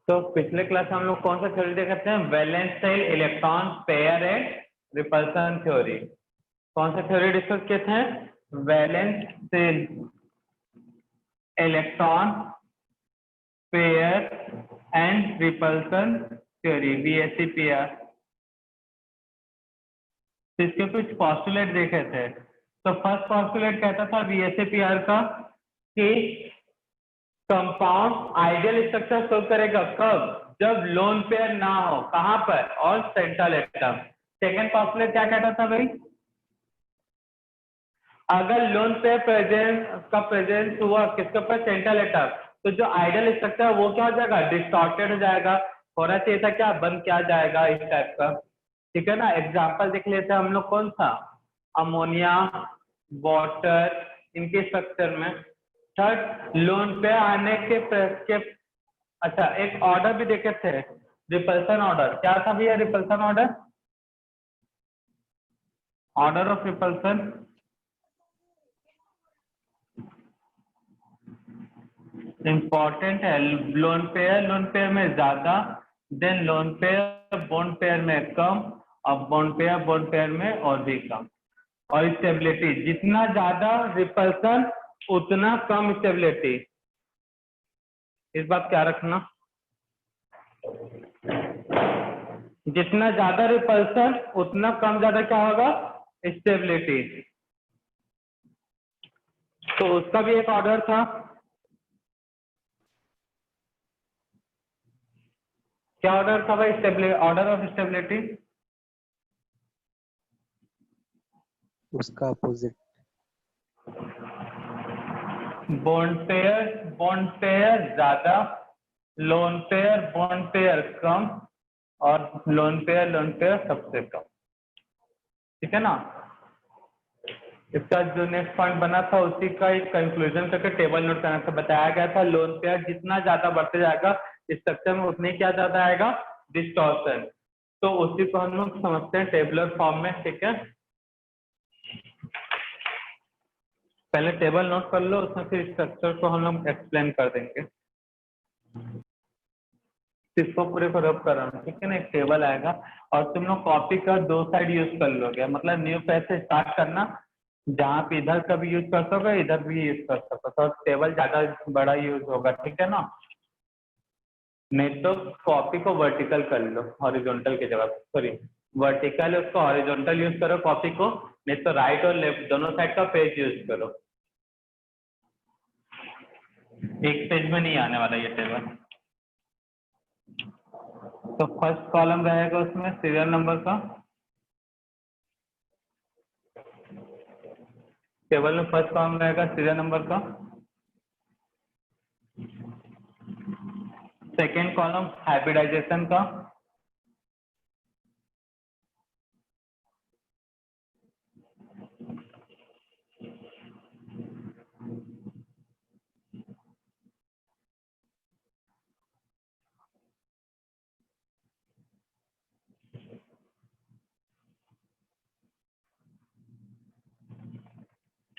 तो पिछले क्लास में हम लोग कौन सा थ्योरी देखते हैं? Valence electron pair and repulsion theory. कौन सा थ्योरी डिस्कस किए थे? Valence electron pair and repulsion theory, VSEPR। तो इसके कुछ पॉस्टुलेट देखे थे। तो फर्स्ट पॉस्टुलेट कहता था VSEPR का कि कंपाउंड आइडियल स्ट्रक्चर शो करेगा कब? जब लोन पेयर ना हो। कहां पर? और सेंट्रल एटम। सेकेंड पॉस्टुलेट क्या कहता था भाई? अगर लोन पेयर प्रेजेंस हुआ किसके ऊपर? सेंट्रल एटम, तो जो आइडियल स्ट्रक्चर है वो क्या हो जाएगा? डिस्टॉर्टेड हो जाएगा। होना चाहिए था क्या? बंद किया जाएगा इस टाइप का। ठीक है ना। एग्जाम्पल देख लेते हैं हम लोग। कौन सा? अमोनिया, वाटर, इनके स्ट्रक्चर में। थर्ड, लोन पे आने के अच्छा, एक ऑर्डर भी देखे थे, रिपल्सन ऑर्डर। क्या था भैया repulsion order? Order of repulsion. Important है। लोन पेयर में ज्यादा, then lone pair bond pair में कम, और बॉन्ड पेयर में और भी कम। और स्टेबिलिटी, जितना ज्यादा रिपल्सन उतना कम स्टेबिलिटी। इस बात क्या रखना, जितना ज्यादा रिपल्सन उतना कम ज्यादा क्या होगा? स्टेबिलिटी। तो उसका भी एक ऑर्डर था। क्या ऑर्डर था भाई? Order of stability. उसका अपोजिट। बॉन्ड पेयर ज्यादा, लोन पेयर कम, और लोन पेयर सबसे कम। ठीक है ना। इसका जो नेक्स्ट पॉइंट बना था उसी का एक कंक्लूजन करके टेबल नोट करना था। बताया गया था लोन पेयर जितना ज्यादा बढ़ते जाएगा स्ट्रक्चर में उतनी क्या ज्यादा आएगा? डिस्टॉर्शन। तो उसी को हम लोग समझते हैं टेबुलर फॉर्म में। ठीक है, पहले टेबल नोट कर लो, उसमें फिर स्ट्रक्चर को हम लोग एक्सप्लेन कर देंगे। इसको पूरे को रब कर रहा हूँ। ठीक है ना। एक टेबल आएगा और तुम लोग कॉपी का दो साइड यूज कर लोगे। मतलब न्यू पेज से स्टार्ट करना, जहाँ पे इधर का भी यूज कर सकोगे इधर भी यूज कर सको, तो टेबल ज्यादा बड़ा यूज होगा। ठीक है ना। नहीं तो कॉपी को वर्टिकल कर लो, हॉरिजॉन्टल की जगह। सॉरी, वर्टिकल उसको हॉरिजॉन्टल यूज करो कॉपी को, नहीं तो राइट और लेफ्ट दोनों साइड का पेज यूज करो। एक पेज में नहीं आने वाला ये टेबल। तो फर्स्ट कॉलम रहेगा उसमें सीरियल नंबर का। टेबल में फर्स्ट कॉलम रहेगा सीरियल नंबर का। सेकेंड कॉलम हाइब्रिडाइजेशन का।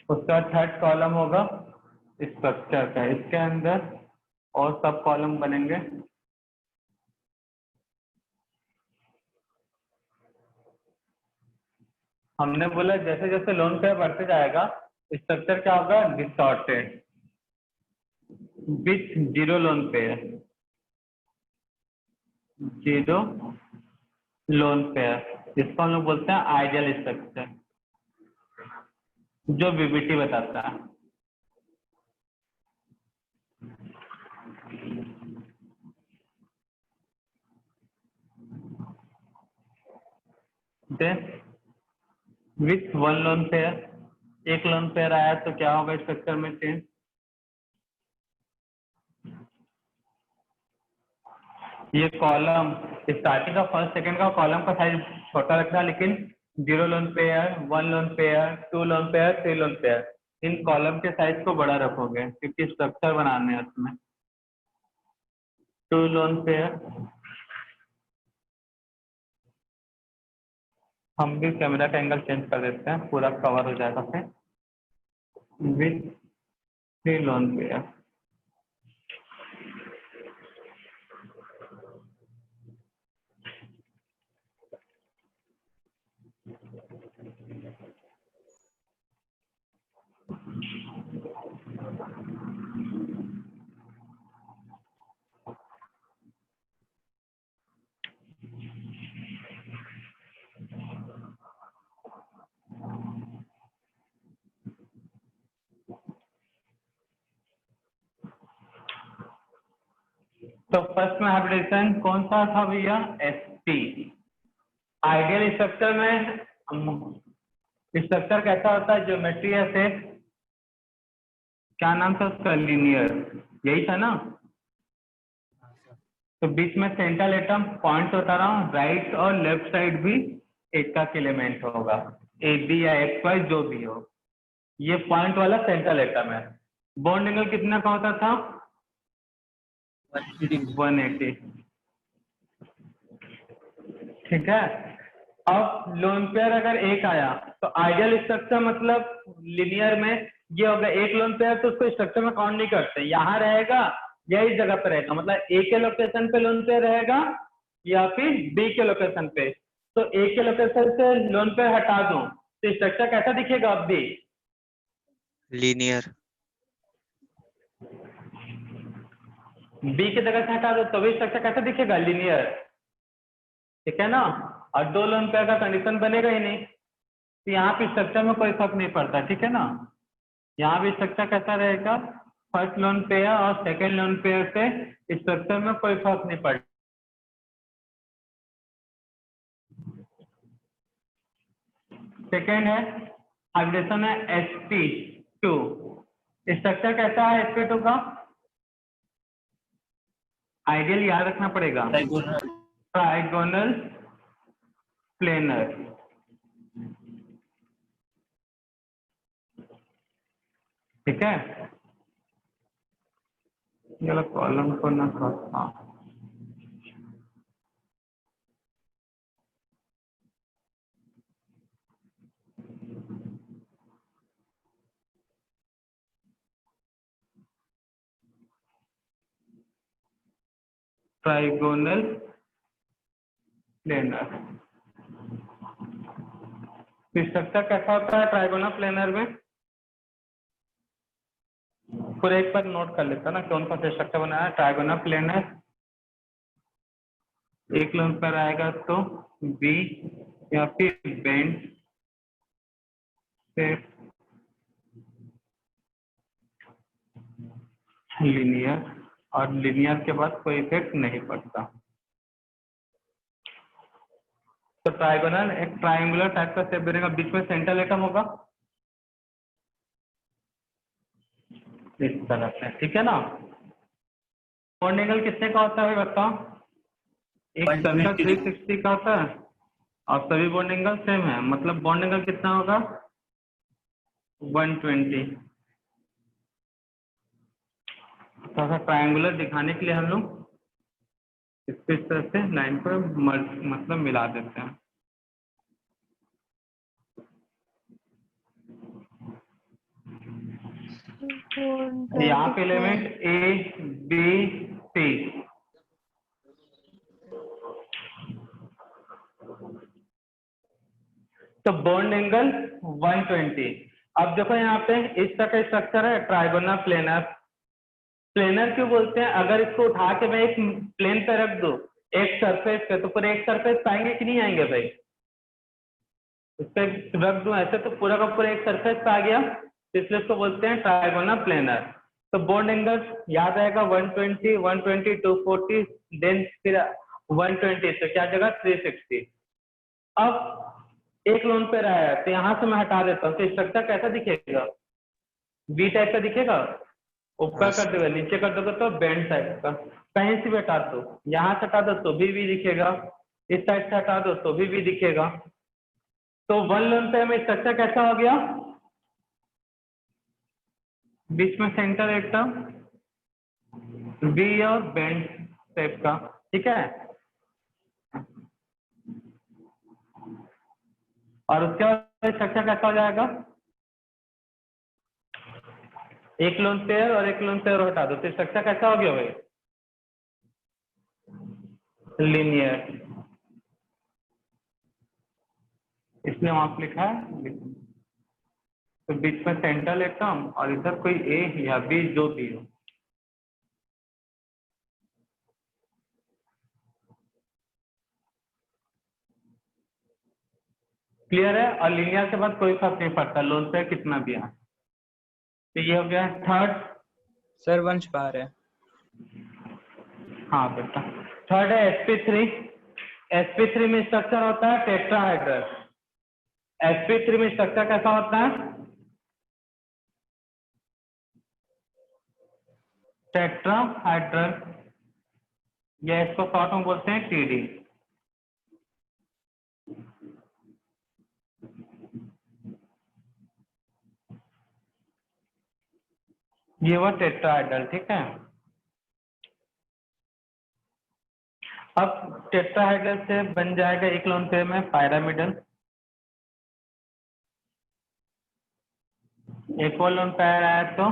उसका थर्ड कॉलम होगा स्ट्रक्चर का। इसके अंदर और सब कॉलम बनेंगे। हमने बोला जैसे जैसे लोन पेयर बढ़ते जाएगा स्ट्रक्चर क्या होगा? Distorted with zero lone pair. Zero lone pair, इसको हम लोग बोलते हैं आइडियल स्ट्रक्चर, जो बीबीटी बताता है। Then with one lone pair, एक लोन पेयर आया तो क्या होगा स्ट्रक्चर में चेंज? ये कॉलम स्टार्टिंग का फर्स्ट सेकंड का कॉलम का साइज छोटा रखना, लेकिन zero lone pair, one lone pair, two lone pair, three lone pair, इन कॉलम के साइज को बड़ा रखोगे क्योंकि स्ट्रक्चर बनाने हैं उसमें। टू लोन पेयर, हम भी कैमरा का एंगल चेंज कर देते हैं, पूरा कवर हो जाएगा फिर। विथ थ्री लोन पेयर, तो फर्स्ट में हाइब्रिडेशन कौन सा था भैया? sp। आइडियल स्ट्रक्चर में स्ट्रक्चर कैसा होता है? ज्योमेट्री ऐसे, क्या नाम था उसका? लीनियर, यही था ना? तो बीच में सेंट्रल एटम पॉइंट होता रहा, राइट और लेफ्ट साइड भी एक का एलिमेंट होगा, ए बी या एक्स वाई जो भी हो, ये पॉइंट वाला सेंट्रल एटम है। बॉन्ड एंगल कितना का होता था? 180। ठीक है। अब लोन पेयर अगर एक आया तो आइडियल स्ट्रक्चर मतलब लिनियर में ये होगा एक लोन पेयर, तो उसको स्ट्रक्चर में काउंट नहीं करते, यहाँ रहेगा या इस जगह पे रहेगा, मतलब ए के लोकेशन पे लोन पेयर रहेगा या फिर बी के लोकेशन पे। तो ए के लोकेशन से लोन पेयर हटा दूं तो स्ट्रक्चर कैसा दिखेगा? अब भी लीनियर। बी की जगह से हटा दो तो भी स्ट्रक्चर कैसा दिखेगा? लीनियर। ठीक है ना? और दो लोन पेयर का कंडीशन बनेगा ही नहीं, तो यहाँ पे स्ट्रक्चर में कोई फर्क नहीं पड़ता। ठीक है ना? यहाँ भी स्ट्रक्चर कैसा रहेगा? फर्स्ट लोन पेयर और सेकेंड लोन पेयर से स्ट्रक्चर में कोई फर्क नहीं पड़ता। सेकेंड है हाइब्रिडेशन है sp2। स्ट्रक्चर कैसा है sp2 का? आइडियल याद रखना पड़ेगा, ट्राइगोनल प्लेनर। ठीक है, ये कॉलम को ना करता। ट्राइगोनल प्लेनर स्ट्रक्चर कैसा होता है ट्राइगोनल प्लेनर में? पूरे एक बार नोट कर लेता ना कौन सा स्ट्रक्चर बनाया है ट्राइगोनल प्लेनर। एक लोन पर आएगा तो बी या फिर बेंड से लीनियर, और लीनियर के बाद कोई इफेक्ट नहीं पड़ता। तो ट्राइगोनल एक ट्रायंगुलर टाइप का शेप बनेगा, बीच में सेंट्रल एटम होगा इस तरह से। ठीक है ना? बॉन्ड एंगल कितने का होता है बताओ? एक सर्कल 360 का होता है और सभी बॉन्ड एंगल सेम है, मतलब बॉन्ड एंगल कितना होगा? 120। थोड़ा सा ट्रायंगुलर दिखाने के लिए हम लोग इसको इस तरह से लाइन पर मतलब मिला देते हैं। यहाँ पे एलिमेंट ए बी सी, तो बॉन्ड एंगल 120। अब देखो यहाँ पे इस तरह का स्ट्रक्चर है ट्राइगोनल प्लेनर। प्लेनर क्यों बोलते हैं? अगर इसको उठा के मैं एक प्लेन पे रख दूं एक सरफेस पे, तो पूरे एक सरफेस पे आएंगे कि नहीं आएंगे भाई? इस पे रख दूं ऐसे तो पूरा का पूरा एक सरफेस पे आ गया, इसलिए इसको बोलते हैं ट्राइगोनल प्लेनर। तो बॉन्ड एंगल याद आएगा 120, 120, 240, देन फिर 120, तो क्या जगह 360। अब एक लोन पे रहा है तो यहाँ से मैं हटा देता हूँ, तो स्ट्रक्चर कैसा दिखेगा? बी टाइप का दिखेगा। ऊपर कर दोगे नीचे कर दोगे तो बेंड टाइप का। कहीं से भी हटा दो, यहाँ से हटा दो तो भी दिखेगा, इस साइड से हटा दो तो भी दिखेगा। तो वन लोन पे में स्ट्रक्चर कैसा हो गया? बीच में सेंटर एकदम बी और बेंड टाइप का। ठीक है, और उसके बाद स्ट्रक्चर कैसा हो जाएगा? एक लोन पेयर और एक लोन पेयर हटा दो तो स्ट्रक्चर कैसा हो गया भाई? लीनियर। इसलिए वहां पे लिखा है, तो बीच में सेंट्रल एटम और इधर कोई ए या बी जो भी हो। क्लियर है? और लीनियर के बाद कोई फर्क नहीं पड़ता लोन पेयर कितना भी है। तो ये हो गया थर्ड। सर वंश बाहर है। हाँ बेटा। थर्ड है sp3। sp3 में स्ट्रक्चर होता है टेट्राहेड्रल। sp3 में स्ट्रक्चर कैसा होता है? टेट्राहेड्रल, या इसको शॉर्ट में बोलते हैं टीडी। ये वो टेट्राहेड्रल, ठीक है। अब टेट्राहेड्रल से बन जाएगा एक लोन पेयर में पिरामिडल। एक और लोन पेयर आया तो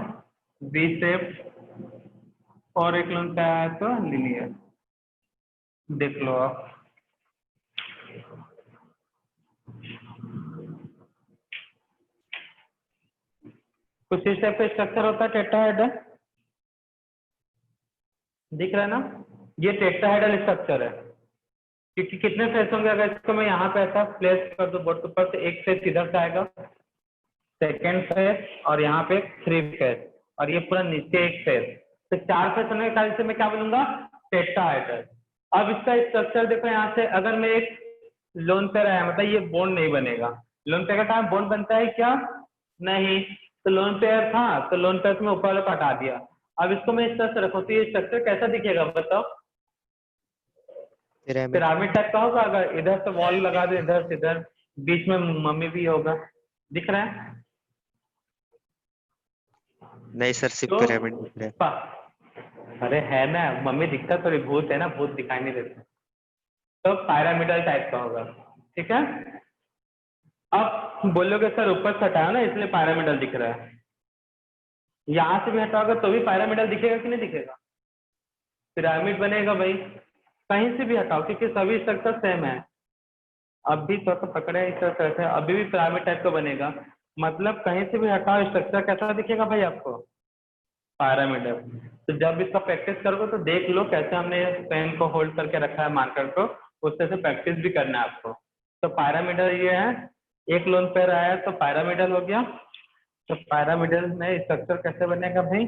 वी शेप, और एक लोन पेयर आया तो लिनियर। देख लो आप। कुछ इस टाइप का स्ट्रक्चर होता है टेट्राहेड्रल, दिख रहा है ना? ये टेट्राहेड्रल स्ट्रक्चर है। क्योंकि कितने फेस होंगे? अगर इसको मैं यहाँ पे ऐसा प्लेस कर दूं बोर्ड के ऊपर, तो एक फेस इधर से आएगा, सेकेंड फेस, और यहाँ पे 3 फेस, और ये पूरा नीचे एक फेस। तो 4 फेस होने के कारण से मैं क्या बोलूंगा? टेट्राहेड्रल। अब इसका स्ट्रक्चर देखो, यहाँ से अगर मैं एक लोन पेयर आया, मतलब ये बॉन्ड नहीं बनेगा। लोन पेयर का टाइम बॉन्ड बनता है क्या? नहीं। तो लोन पेयर था, तो लोन पेयर में ऊपर वाला को हटा दिया। अब इसको मैं इस तरह से रखूं तो ये स्ट्रक्चर कैसा दिखेगा बताओ? पिरामिड। पिरामिड टाइप का होगा। अगर इधर से वॉल लगा दे, इधर से इधर, बीच में मम्मी भी होगा, दिख रहा है? नहीं सर, सिर्फ तो पिरामिड दिख रहा है। अरे है ना, मम्मी दिखता थोड़ी, भूत है ना, भूत दिखाई नहीं देते। तो पिरामिडल टाइप का होगा, ठीक है। अब बोलोगे सर ऊपर से हटाया ना इसलिए पिरामिडल दिख रहा है। यहाँ से भी हटाओगे तो भी पिरामिडल दिखेगा कि नहीं दिखेगा? पिरामिड बनेगा भाई। कहीं से भी हटाओ, क्योंकि सभी स्ट्रक्चर सेम है। अब भी तो पकड़े इस तरह से, अभी भी पिरामिड टाइप का बनेगा। मतलब कहीं से भी हटाओ, स्ट्रक्चर कैसा दिखेगा भाई आपको? पिरामिडल। तो जब इसका प्रैक्टिस करोगे तो देख लो कैसे हमने पेन को होल्ड करके रखा है, मार्कर को, उससे से प्रैक्टिस भी करना है आपको। तो पिरामिडल ये है, एक लोन पेयर आया तो पिरामिडल हो गया। तो पिरामिडल में स्ट्रक्चर कैसे बनेगा भाई?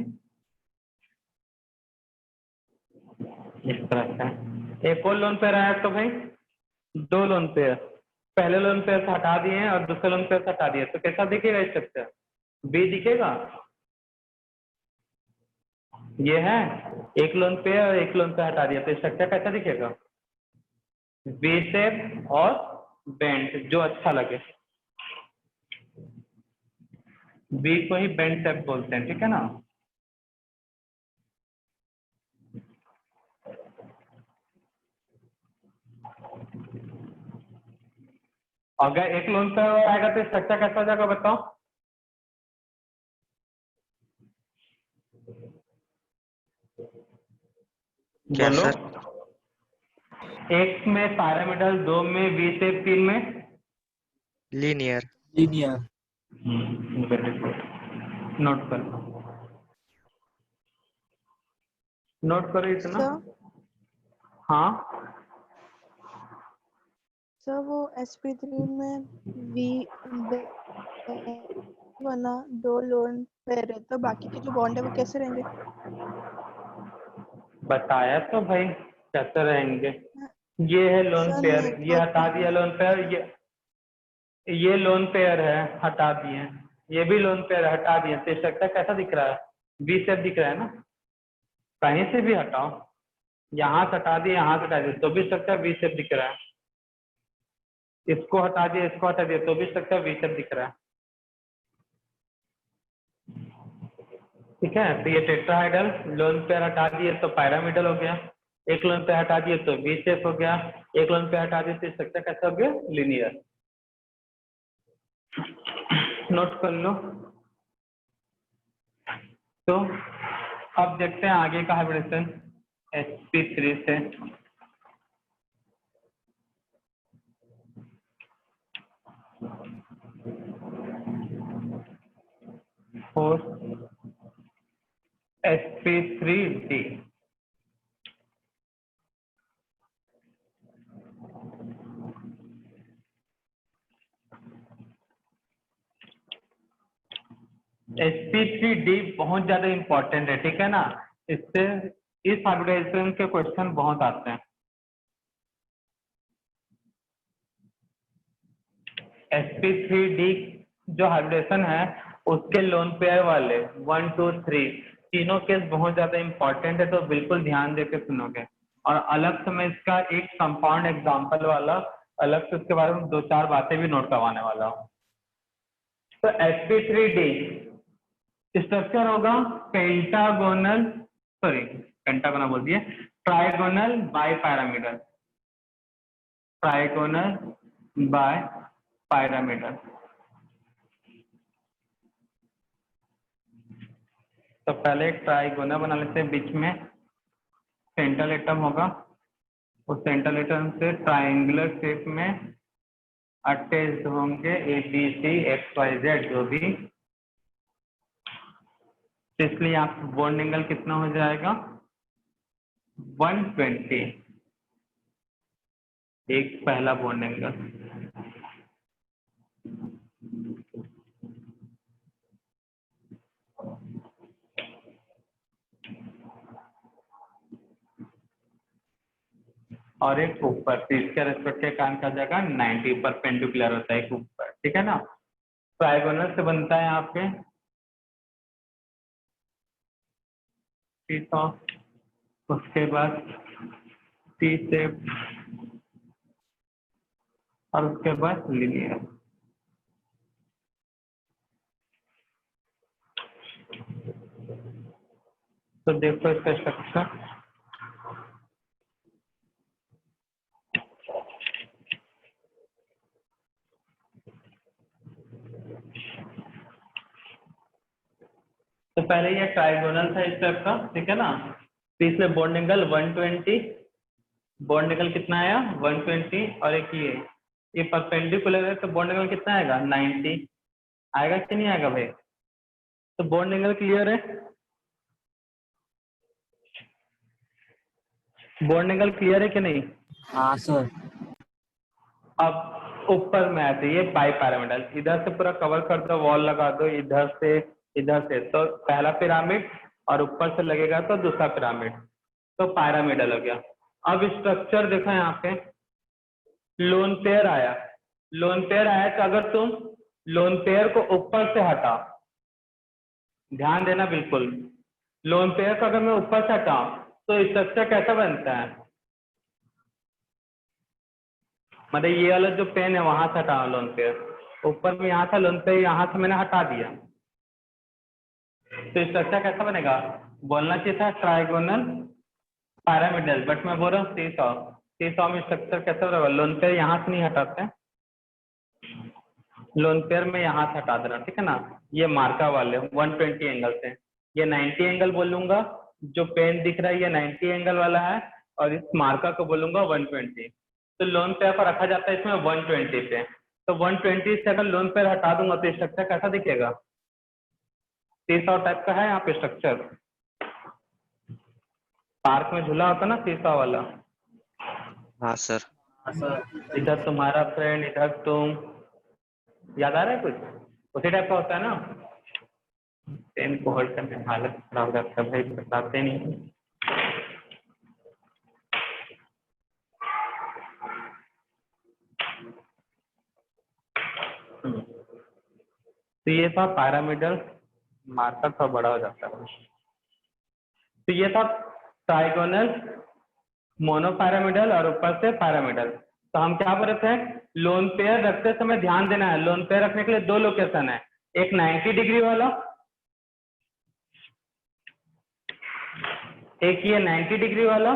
इस तरह से। एक और लोन पेयर आया तो भाई 2 लोन पेयर, पहले लोन पेयर से हटा दिए हैं और दूसरे लोन पेयर से हटा दिए, तो कैसा दिखेगा स्ट्रक्चर? बी दिखेगा। ये है एक लोन पेयर और एक लोन पेयर हटा दिया, तो स्ट्रक्चर कैसा दिखेगा? वी शेप और बेंड, जो अच्छा लगे। बी को ही बेंड शेप बोलते हैं, ठीक है ना। अगर एक लोन पेयर आएगा तो स्ट्रक्चर कैसा हो जाएगा बताओ? क्या बोलो। सर? एक में पिरामिडल, 2 में वी शेप, 3 में linear. Linear. Very good. Note कर लो, नोट करो इतना। सर हाँ सर वो sp3 में वी बना 2 लोन पेयर है, तो बाकी के जो बॉन्ड है वो कैसे रहेंगे? बताया तो भाई कैसे रहेंगे। ये है लोन सर पेयर, ये नेटवर्क हटा दिया लोन पेयर, ये लोन पेयर है, हटा दिए। ये भी लोन पेयर हटा दिए, तो स्ट्रक्चर कैसा दिख रहा है? बी शेप दिख रहा है ना। कहीं से भी हटाओ, यहाँ से हटा दिए, यहाँ से हटा दिए, तो भी स्ट्रक्चर वी शेप दिख रहा है। इसको हटा दिए, इसको हटा दिए, तो भी स्ट्रक्चर वी शेप दिख रहा है, ठीक है। तो ये टेट्राहेड्रल, लोन पेयर हटा दिए तो पिरामिडल हो गया, एक लोन पेयर हटा दिए तो वी शेप हो गया, एक लोन पेयर हटा दिए तो स्ट्रक्चर कैसा हो गया? लीनियर। नोट कर लो। तो अब देखते हैं आगे का हाइब्रिडेशन sp3 से। Four sp3d। sp3d बहुत ज्यादा इंपॉर्टेंट है, ठीक है ना। इससे इस हाइब्रिडाइजेशन के क्वेश्चन बहुत आते हैं। sp3d जो हाइब्रिडेशन है उसके लोन पेयर वाले 1 2 3 तीनों केस बहुत ज्यादा इंपॉर्टेंट है, तो बिल्कुल ध्यान देकर सुनोगे। और अलग से मैं इसका एक कंपाउंड एग्जांपल वाला अलग से उसके बारे में 2-4 बातें भी नोट करवाने वाला हूँ। तो sp3d स्ट्रक्चर होगा पेंटागोनल, सॉरी पेंटागोनल बोल दिए, trigonal bipyramidal, trigonal bipyramidal. तो पहले एक ट्राइगोनल बना लेते हैं, बीच में सेंट्रल एटम होगा, उस सेंट्रल एटम से ट्राइंगुलर शेप में अटैच्ड होंगे ABC XYZ जो भी। तो इसलिए आप बॉन्ड एंगल कितना हो जाएगा 120, एक पहला बॉन्ड एंगल। और एक ऊपर, तो इसके रेस्पेक्ट के कारण का जाएगा 90 परपेंडिकुलर होता है एक ऊपर, ठीक है ना। ट्राइगोनल से बनता है यहाँ पे थीटा, उसके बाद टी शेप और उसके बाद लीनियर। तो देखो इसका स्ट्रक्चर, तो पहले ये ट्राइगोनल था इस टाइप का, ठीक है ना। तो इसमें बॉन्ड एंगल 120, बॉन्ड एंगल कितना आया 120, और एक ये परपेंडिकुलर है तो बॉन्ड एंगल कितना आएगा 90, आएगा कि नहीं आएगा भाई। तो बॉन्ड एंगल क्लियर है, बॉन्ड एंगल क्लियर है कि नहीं। हाँ सर। अब ऊपर में आते ये बाई पैरामिडल, इधर से पूरा कवर कर दो, वॉल लगा दो इधर से इधर से, तो पहला पिरामिड और ऊपर से लगेगा तो दूसरा पिरामिड, तो पैरामिडल हो गया। अब स्ट्रक्चर देखो यहाँ पे लोन पेयर आया, लोन पेयर आया तो अगर तुम लोन पेयर को ऊपर से हटा, ध्यान देना बिल्कुल, लोन पेयर को अगर मैं ऊपर से हटाऊं तो स्ट्रक्चर कैसा बनता है, मतलब ये वाला जो पेन है वहां से हटा लोन पेयर, ऊपर में यहाँ था लोन पेयर, यहाँ से मैंने हटा दिया, तो स्ट्रक्चर कैसा बनेगा, बोलना चाहिए था ट्राइगोनल पैरामिडल, बट मैं बोल रहा हूँ सीसॉ में स्ट्रक्चर कैसा रहेगा, लोन पेयर यहाँ से नहीं हटाते, लोन पेयर में यहाँ से हटा देना, ठीक है ना। ये मार्का वाले 120 एंगल से, ये 90 एंगल बोलूंगा, जो पेन दिख रहा है ये 90 एंगल वाला है, और इस मार्का को बोलूंगा 120। तो लोन पेयर पर रखा जाता है इसमें 120 पे, तो 120 से अगर लोन पेयर हटा दूंगा तो स्ट्रक्चर कैसा दिखेगा, सीसॉ टाइप का है यहाँ पे स्ट्रक्चर, पार्क में झूला होता ना सीसॉ वाला। हाँ सर। इधर तुम्हारा फ्रेंड, इधर तुम, याद आ रहा है कुछ, उसी टाइप का होता है ना। पेन को होल्ड करने में हालत खराब हो जाता है भाई, बताते नहीं। तो ये था पैरामिडल, मार्कर थोड़ा बड़ा हो जाता है। तो ये था ट्राइगोनल, मोनोपैरामिडल और ऊपर से पैरामिडल। तो हम क्या बोल रहे थे, लोन पेयर रखते समय ध्यान देना है, लोन पेयर रखने के लिए दो लोकेशन है, एक 90 डिग्री वाला, एक ये 90 डिग्री वाला,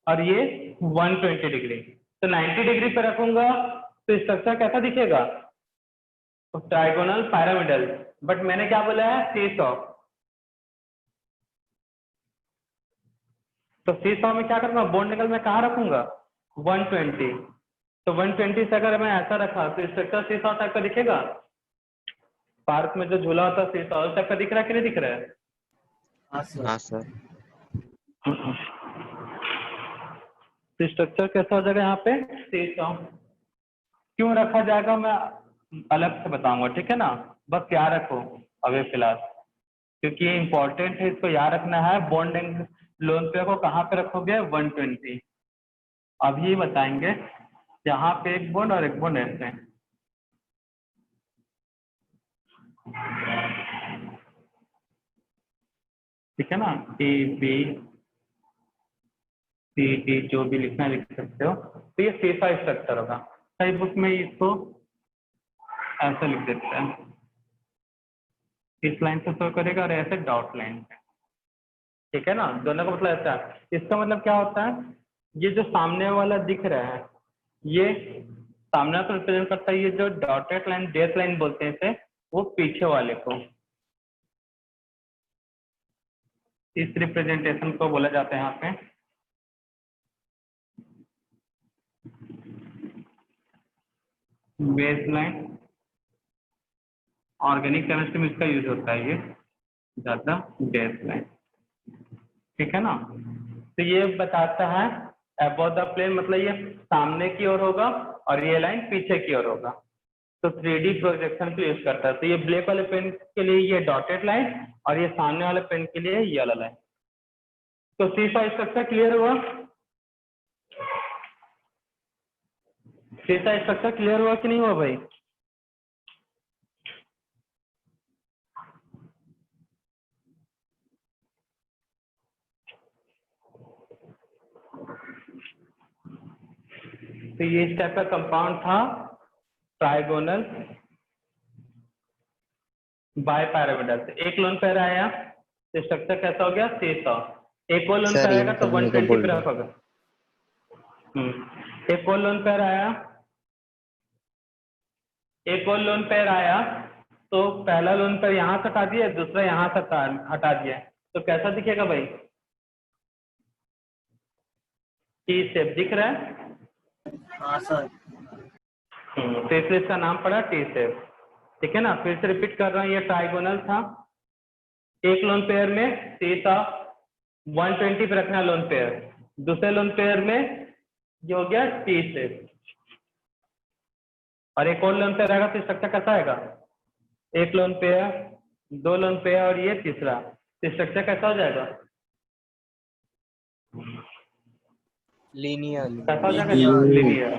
और ये 120 डिग्री। तो 90 डिग्री पे रखूंगा तो स्ट्रक्चर कैसा दिखेगा, तो ट्राइगोनल पैरामिडल, बट मैंने क्या बोला है सीसॉ। तो सीसॉ में क्या करूंगा, बॉन्ड एंगल में कहाँ रखूंगा 120, तो 120 से अगर मैं ऐसा रखा तो स्ट्रक्चर सीसॉ टाइप का दिखेगा, पार्क में जो झूला होता है सीसॉ टाइप का दिख रहा है कि नहीं दिख रहा है। हाँ सर। तो स्ट्रक्चर कैसा हो जाएगा यहाँ पे सीसॉ। क्यों रखा जाएगा मैं अलग से बताऊंगा, ठीक है ना, बस याद रखो अभी फिलहाल, क्योंकि ये इंपॉर्टेंट है, इसको याद रखना है। बॉन्ड लोन पेयर को कहाँ पे रखोगे 120। अब ये बताएंगे यहाँ पे एक बॉन्ड और एक बॉन्ड ऐसे, ठीक है ना, ए बी सी डी जो भी लिखना लिख सकते हो। तो ये C5 स्ट्रक्चर होगा। कई बुक में इसको ऐसा लिख देते हैं, इस लाइन से शो करेगा और ऐसे डॉट लाइन पे, ठीक है ना। दोनों का मतलब ऐसा है। इसका मतलब क्या होता है, ये जो सामने वाला दिख रहा है ये सामने तो रिप्रेजेंट करता है, ये जो डॉटेड लाइन डेथ लाइन बोलते हैं इसे, वो पीछे वाले को, इस रिप्रेजेंटेशन को बोला जाता है यहाँ पे बेस लाइन। ऑर्गेनिक केमिस्ट्री में इसका यूज होता है ये ज्यादा, बेस लाइन, ठीक है ना। तो ये बताता है अबव द प्लेन, मतलब ये सामने की ओर होगा और ये लाइन पीछे की ओर होगा। तो 3D प्रोजेक्शन पे यूज करता है। तो ये ब्लैक वाले पेन के लिए ये डॉटेड लाइन और ये सामने वाले पेन के लिए ये वाला लाइन। तो C5 स्ट्रक्चर क्लियर हुआ, C5 स्ट्रक्चर क्लियर हुआ कि नहीं हुआ भाई? तो ये इस टाइप का कंपाउंड था, ट्राइगोनल बाइपैरामिडल। एक लोन पेयर आया तो स्ट्रक्चर कैसा हो गया C100। एक और लोन सर पेयर आएगा तो इनकमिंग को 120 बोल पे दो। रखोगे। एक और लोन पेयर आया, एक और लोन पेयर आया तो पहला लोन पेयर यहाँ से हटा दिया, दूसरा यहाँ से हटा दिया, तो कैसा दिखेगा भाई? टी शेप दिख रहा है? हाँ सर। तो इसलिए इसका नाम पड़ा टी शेप, ठीक है ना। फिर से रिपीट कर रहा हूँ, ये ट्राइगोनल था। एक लोन पेयर में सीधा 120 पे रखना लोन पेयर, दूसरे लोन पेयर में ये हो गया टी शेप, और एक और लोन पेयर आएगा तो स्ट्रक्चर कैसा आएगा? एक लोन पेयर, दो लोन पेयर और ये तीसरा, तो स्ट्रक्चर कैसा हो जाएगा? लीनियर। कैसा हो जाएगा? लिनियर।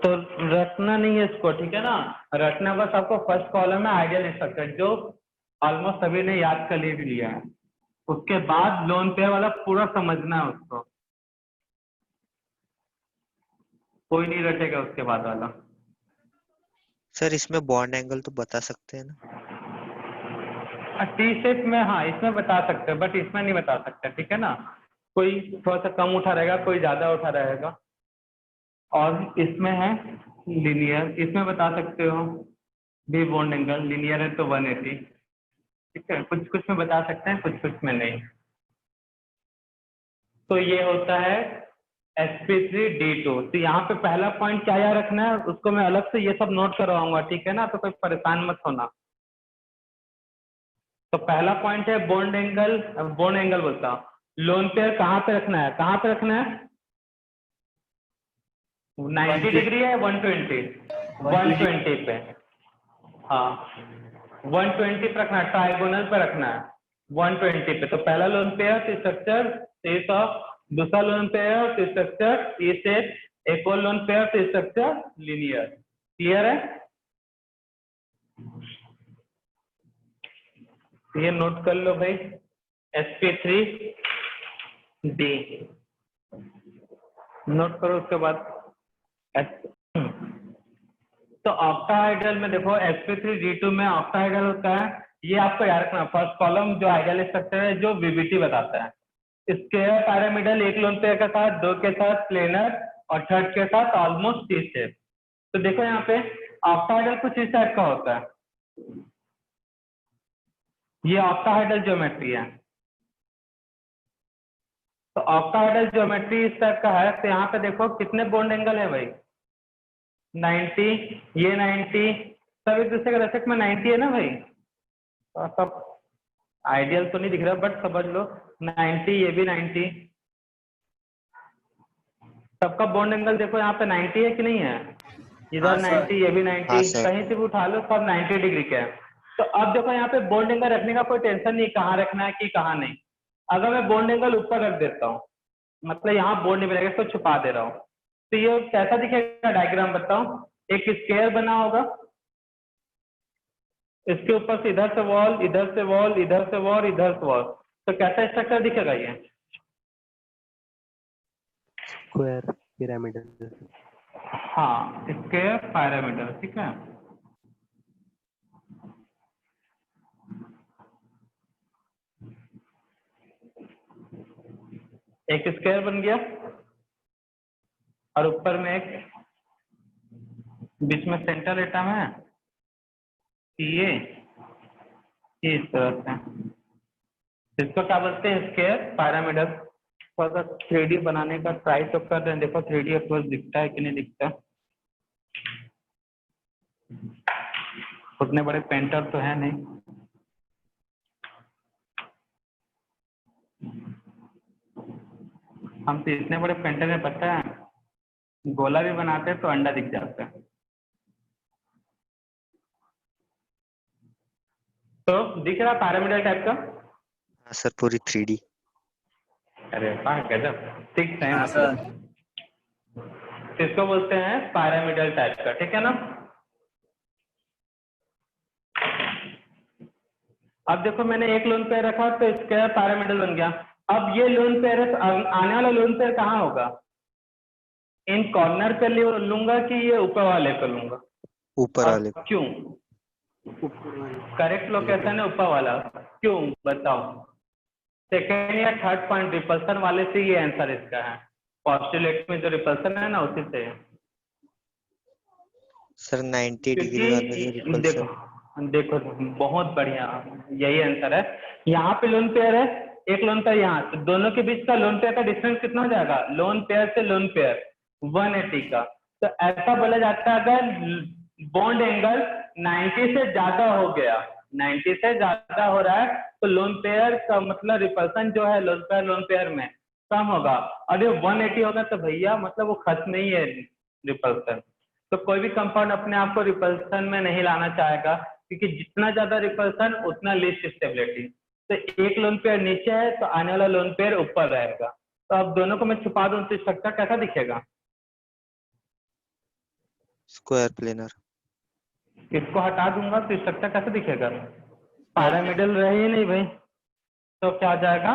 तो रखना नहीं है इसको, ठीक है ना। रखना बस आपको फर्स्ट कॉलम में आइडियल स्ट्रक्चर, जो ऑलमोस्ट सभी ने याद कर लिया है। उसके बाद लोन पेयर वाला पूरा समझना है उसको, कोई नहीं रटेगा उसके बाद वाला। सर इसमें बॉन्ड एंगल तो बता सकते हैं ना? टी शेप में हाँ, इसमें बता सकते हैं बट इसमें नहीं बता सकते, ठीक है ना। कोई थोड़ा सा कम उठा रहेगा, कोई ज्यादा उठा रहेगा। और इसमें है लिनियर, इसमें बता सकते हो भी बॉन्ड एंगल, लिनियर है तो 180, ठीक है। कुछ कुछ में बता सकते हैं, कुछ कुछ में नहीं। तो ये होता है sp3d2। तो यहाँ पे पहला पॉइंट क्या याद रखना है, उसको मैं अलग से ये सब नोट करवाऊंगा, ठीक है ना, तो कोई परेशान मत होना। तो पहला पॉइंट है बॉन्ड एंगल, बॉन्ड एंगल बोलता हूँ, लोन पेयर कहाँ पे रखना है, कहाँ पे रखना है? 90 डिग्री है 120? 120 पे, हाँ 120 पे रखना है, ट्राइगोनल पे रखना है 120 पे। तो पहला लोन पेयर स्ट्रक्चर C100, दूसरा lone pair structure E shape, एक और lone pair structure linear. Clear है? ये नोट कर लो भाई, sp3d नोट करो। उसके बाद तो ऑक्टाहाइड्रल में देखो sp3d2 में ऑक्टाहाइड्रल होता है, ये आपको याद रखना। फर्स्ट कॉलम जो आइडियल स्ट्रक्चर है जो वीबीटी बताता है, स्क्वायर पैरामिडल एक लोन पेयर के साथ, दो के साथ प्लेनर और थर्ड के साथ ऑलमोस्ट टी शेप। तो देखो यहाँ पे ऑक्टाहाइड्रल कुछ इस टाइप का होता है, ये ऑक्टाहाइड्रल ज्योमेट्री है। तो ऑक्टाहाइड्रल ज्योमेट्री इस टाइप का है। तो यहाँ पे देखो कितने बॉन्ड एंगल है भाई? 90, ये 90, सब एक दूसरे के रेस्पेक्ट में 90 है ना भाई। तो सब आइडियल तो नहीं दिख रहा बट समझ लो 90, ये भी 90, सबका बॉन्ड एंगल देखो यहाँ पे 90 है कि नहीं है? इधर 90, ये भी 90, कहीं से भी उठा लो सब 90 डिग्री के है। तो अब देखो यहाँ पे बॉन्ड एंगल रखने का कोई टेंशन नहीं, कहाँ रखना है कि कहाँ नहीं। अगर मैं बॉन्ड एंगल ऊपर रख देता हूँ, मतलब यहाँ बॉन्ड नहीं बनेगा, इसको छुपा दे रहा हूँ, तो ये कैसा दिखेगा डायग्राम बताओ। एक स्क्वायर बना होगा, इसके ऊपर से इधर से वॉल, इधर से वॉल, इधर से वॉल, इधर से वॉल, तो कैसा स्ट्रक्चर दिखेगा ये? Square pyramidal. हाँ, स्क्वायर पिरामिडल, ठीक है। एक स्क्वायर बन गया और ऊपर में एक बीच में सेंटर एटम है, ये इस तरह से, इसको क्या बोलते हैं? Square pyramidal. थोड़ा सा 3D बनाने का ट्राई तो कर रहे हैं, देखो 3D अप्रोच दिखता है कि नहीं दिखता। उतने बड़े पेंटर तो है नहीं। हम तो इतने बड़े पेंटर में पता है, गोला भी बनाते हैं तो अंडा दिख जाता है। तो दिख रहा पिरामिडल टाइप का? हाँ सर, पूरी 3D। अरे वाह, गजब, ठीक है। हाँ मतलब सर। इसको बोलते हैं पिरामिडल टाइप का, ठीक है ना। अब देखो मैंने एक लोन पेयर रखा तो स्क्वायर पिरामिडल बन गया। अब ये लोन पेयर, आने वाला लोन पेयर कहाँ होगा? इन कॉर्नर पे लूंगा कि ये ऊपर वाले पे लूंगा? ऊपर और वाले। क्यों? ऊपर वाले। करेक्ट लोकेशन है ऊपर वाला, क्यों बताओ? सेकेंड या थर्ड पॉइंट रिपल्सन वाले से ये आंसर इसका है। पॉस्टुलेट में जो रिपल्सन है ना, उसी से है। सर 90 डिग्री वाला जो क्योंकि देखो रिपल्सन। देखो बहुत बढ़िया, यही आंसर है। यहाँ पे लोन पेयर है, एक लोन पेयर यहाँ, तो दोनों के बीच का लोन पेयर का डिस्टेंस कितना हो जाएगा? लोन पेयर से लोन पेयर 180 का। तो ऐसा बोला जाता है अगर बॉन्ड एंगल 90 से ज्यादा हो गया, 90 से ज्यादा हो रहा है, तो लोन पेयर का मतलब रिपल्सन जो है लोन पेयर में कम होगा। और ये 180 होगा तो भैया मतलब वो खत्म नहीं है रिपल्सन। तो कोई भी कंपाउंड अपने आप को रिपल्सन में नहीं लाना चाहेगा, क्योंकि जितना ज्यादा रिपल्सन उतना लीस्ट स्टेबिलिटी। तो एक लोन पेयर नीचे है तो आने वाला लोन पेयर ऊपर रहेगा। तो अब दोनों को मैं छुपा दूं तो स्ट्रक्चर कैसा दिखेगा? Square planar. इसको हटा दूंगा तो स्ट्रक्चर कैसा दिखेगा? पिरामिडल रहे ही नहीं भाई, तो क्या आ जाएगा?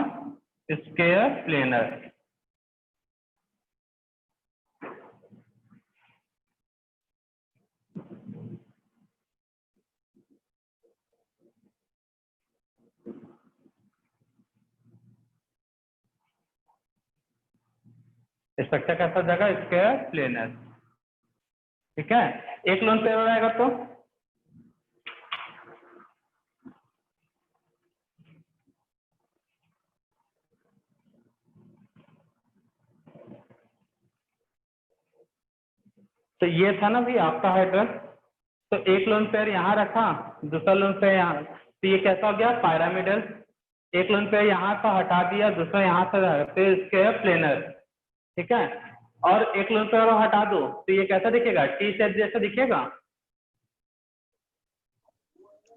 Square planar. स्ट्रक्चर कैसा हो जाएगा? स्क्वायर प्लेनर, ठीक है। एक लोन पेयर हो जाएगा तो ये था ना भाई आपका हाइड्रल। तो एक लोन पेयर यहाँ रखा, दूसरा लोन पेयर यहाँ, तो ये कैसा हो गया? पिरामिडल। एक लोन पेयर यहाँ का हटा दिया, दूसरा यहाँ से तो स्क्वायर प्लेनर, ठीक है। और एक लोन पेयर हटा दो तो ये कैसा दिखेगा? टी शेप जैसा दिखेगा।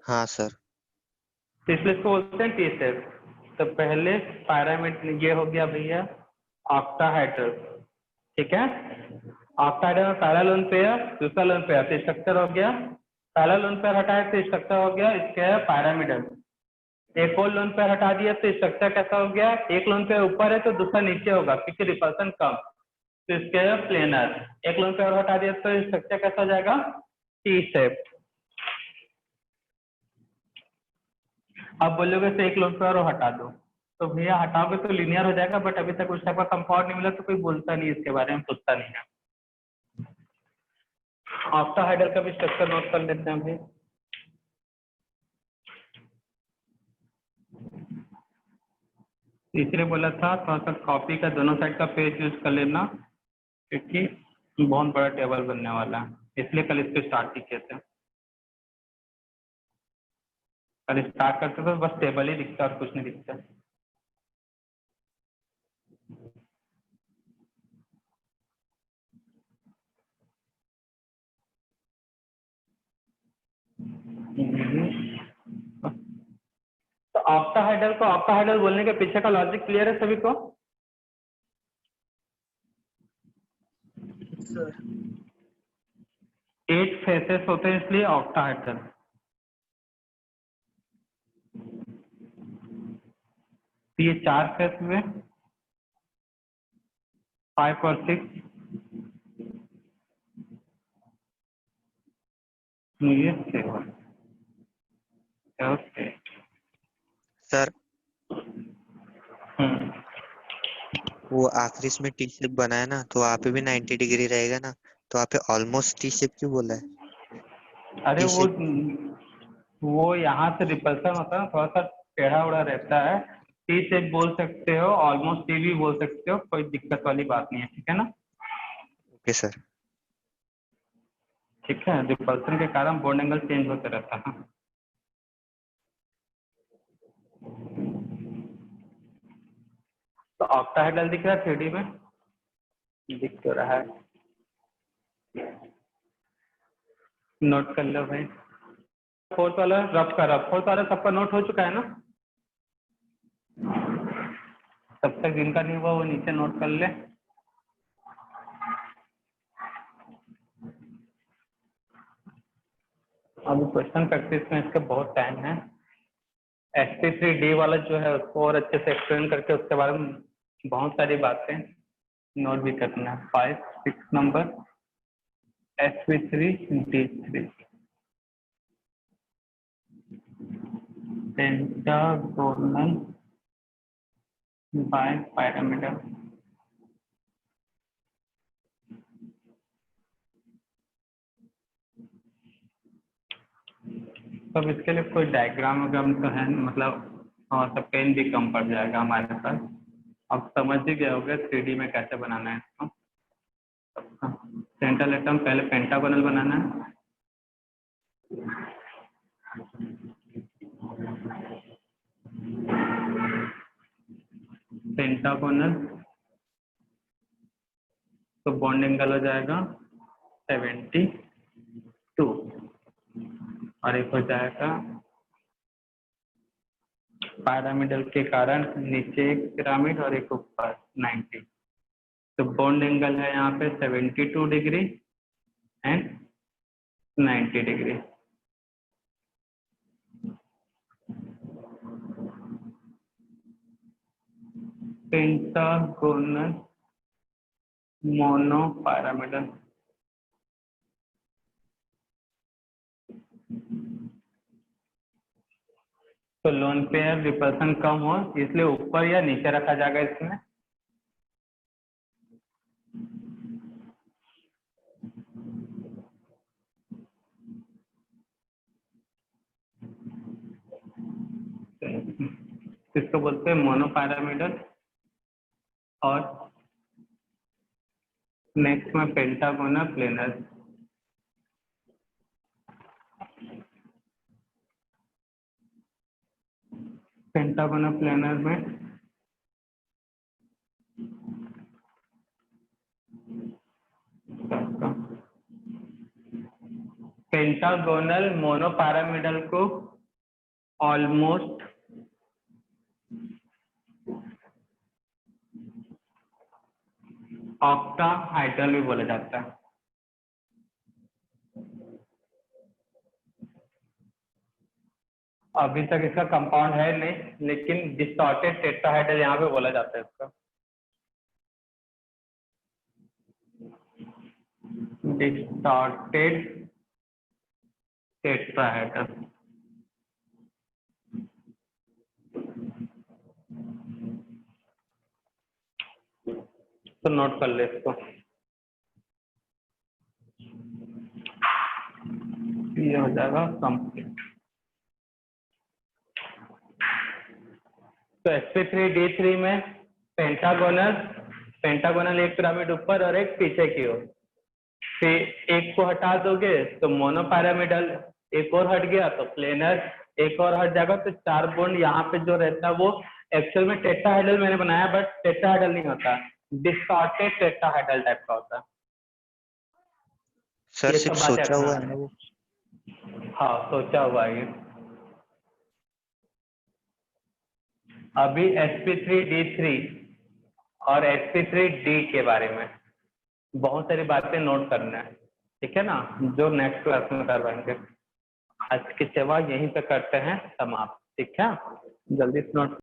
हाँ सर। तो इसलिए इसको बोलते हैं टी शेप। तो पहले पिरामिड ये हो गया भैया ऑक्टाहेड्रल, ठीक है। ऑक्टाहेड्रल में पहला लोन पेयर, दूसरा लोन पेयर, तो स्ट्रक्चर हो गया। पहला लोन पेयर हटाए तो स्ट्रक्चर हो गया स्क्वायर पिरामिडल। एक और लोन पेयर हटा दिया तो स्ट्रक्चर कैसा हो गया? एक लोन पेयर ऊपर है तो दूसरा नीचे होगा क्योंकि रिपल्सन कम, तो स्क्वायर प्लेनर। एक लोन पेयर हटा दिया तो स्ट्रक्चर कैसा हो जाएगा? T shape. अब बोलोगे तो एक लोन पेयर हटा दो, तो भैया हटाओगे तो लीनियर हो जाएगा, बट अभी तक उस टाइप का कंपाउंड नहीं मिला तो कोई बोलता नहीं इसके बारे में, पूछता नहीं है। ऑक्टाहाइड्रल का भी स्ट्रक्चर नोट कर लेते हैं भाई। इसलिए बोला था थोड़ा सा कॉपी का दोनों साइड का पेज यूज कर लेना, क्योंकि बहुत बड़ा टेबल बनने वाला है, इसलिए कल इसको स्टार्ट ही किए थे। कल स्टार्ट करते तो बस टेबल ही दिखता और कुछ नहीं दिखता। तो ऑक्टाहेड्रल को ऑक्टाहेड्रल बोलने के पीछे का लॉजिक क्लियर है सभी को? सर 8 फेसेस होते हैं इसलिए ऑक्टाहेड्रल। ये 4 फेस हुए, 5 और 6, ये 7। ओके। सर हम्म। वो आखिरी इसमें टी शेप बनाया ना, तो वहाँ पे भी 90 डिग्री रहेगा ना, तो वहाँ पे ऑलमोस्ट टी शेप क्यों बोला है? अरे टी वो शेप यहाँ से रिपल्सन होता है ना, थोड़ा सा टेढ़ा उड़ा रहता है। टी शेप बोल सकते हो, ऑलमोस्ट टी भी बोल सकते हो, कोई दिक्कत वाली बात नहीं है, ठीक है ना? Okay sir. ठीक है, रिपल्सन के कारण बॉन्ड एंगल चेंज होते रहता है। तो ऑक्टाहेड्रल दिख रहा है 3D में? दिख तो रहा है, नोट कर लो भाई। फोर्थ वाला रफ का रफ, फोर्थ वाला सबका नोट हो चुका है ना? तब तक जिनका नहीं हुआ वो नीचे नोट कर ले। अभी क्वेश्चन प्रैक्टिस में इसका बहुत टाइम है। SP3D वाला जो है उसको और अच्छे से एक्सप्लेन करके उसके बारे में बहुत सारी बातें नोट भी करना है। 5, 6 number SP3D3 pentagonal bye pyramidal. तब इसके लिए कोई डायग्राम वगैरह तो है, मतलब और सब पेन भी कम पड़ जाएगा हमारे पास। अब समझ ही गए होगे 3D में कैसे बनाना है इसको। सेंट्रल एटम पहले पेंटागोनल बनाना है। पेंटागोनल तो बॉन्ड एंगल हो जाएगा 72 और एक हो जाएगा पिरामिडल के कारण नीचे एक पिरामिड और एक ऊपर 90। तो बॉन्ड एंगल है यहाँ पे 72 degree and 90 degree. Pentagonal mono pyramidal. तो लोन पेयर रिपल्सन कम हो इसलिए ऊपर या नीचे रखा जाएगा इसमें। इसको बोलते हैं मोनो पिरामिडल। और नेक्स्ट में पेंटागोनल प्लेनर। पेंटागोनल प्लेनर में पेंटागोनल मोनो पिरामिडल को ऑलमोस्ट ऑक्टाहाइड्रल भी बोला जाता है। अभी तक इसका कंपाउंड है नहीं, लेकिन डिस्टॉर्टेड टेट्राहाइड्रल यहाँ पे बोला जाता है इसका। Distorted tetrahedral. तो नोट कर ले इसको। ये हो जाएगा कंप्लीट। तो SP3D3 में पेंटागोनल एक पिरामिड ऊपर और एक पीछे की ओर। फिर एक को हटा दोगे तो मोनो पिरामिडल, एक और हट गया तो प्लेनर, एक और हट जाएगा तो 4 बॉन्ड यहाँ पे जो रहता है वो एक्चुअल में टेट्राहाइड्रल मैंने बनाया, बट टेट्राहाइड्रल नहीं होता, डिस्टॉर्टेड टेट्राहाइड्रल टाइप का होता है। सर ये सिर्फ सब बातें सोचा हुआ है रखना ना है। वो? हाँ सोचा हुआ है ये। अभी sp3d3 और sp3d के बारे में बहुत सारी बातें नोट करना है, ठीक है ना, जो नेक्स्ट क्लास में करवाएंगे। आज की सेवा यहीं पे करते हैं समाप्त, ठीक है, जल्दी से नोट